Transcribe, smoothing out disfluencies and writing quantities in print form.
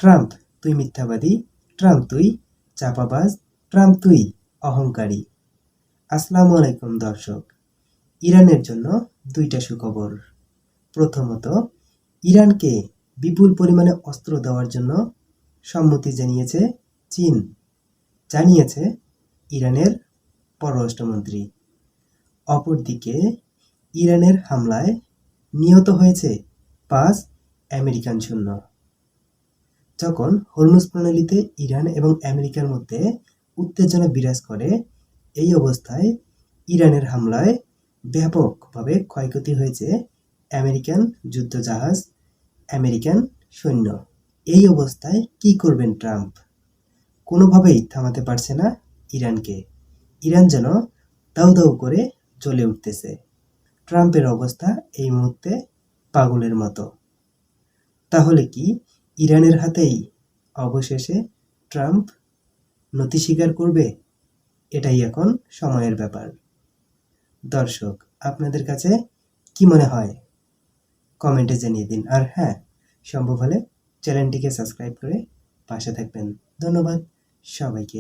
Trump তুই মিথ্যাবাদী, Trump তুই চাপাবাজ, ট্রাম্প তুই অহংকারী। আসসালামু আলাইকুম দর্শক। ইরানের জন্য দুইটা সুখবর। প্রথমত, ইরানকে বিপুল পরিমাণে অস্ত্র দেওয়ার জন্য সম্মতি জানিয়েছে চীন, জানিয়েছে ইরানের পররাষ্ট্রমন্ত্রী। অপরদিকে ইরানের হামলায় নিহত হয়েছে 5 আমেরিকান সৈন্য। যখন হরমুজ প্রণালীতে ইরান এবং আমেরিকার মধ্যে উত্তেজনা বিরাজ করে, এই অবস্থায় ইরানের হামলায় ব্যাপকভাবে ক্ষয়ক্ষতি হয়েছে আমেরিকান যুদ্ধজাহাজ, আমেরিকান সৈন্য। এই অবস্থায় কি করবেন ট্রাম্প? কোনোভাবেই থামাতে পারছে না ইরানকে। ইরান যেন দাউ দাউ করে জ্বলে উঠতেছে। ট্রাম্পের অবস্থা এই মুহূর্তে পাগলের মতো। তাহলে কি ইরানের হাতেই অবশেষে ট্রাম্প নতি স্বীকার করবে? এটাই এখন সময়ের ব্যাপার। দর্শক, আপনাদের কাছে কি মনে হয় কমেন্টে জানিয়ে দিন। আর হ্যাঁ, সম্ভব হলে চ্যানেলটিকে সাবস্ক্রাইব করে পাশে থাকবেন। ধন্যবাদ সবাইকে।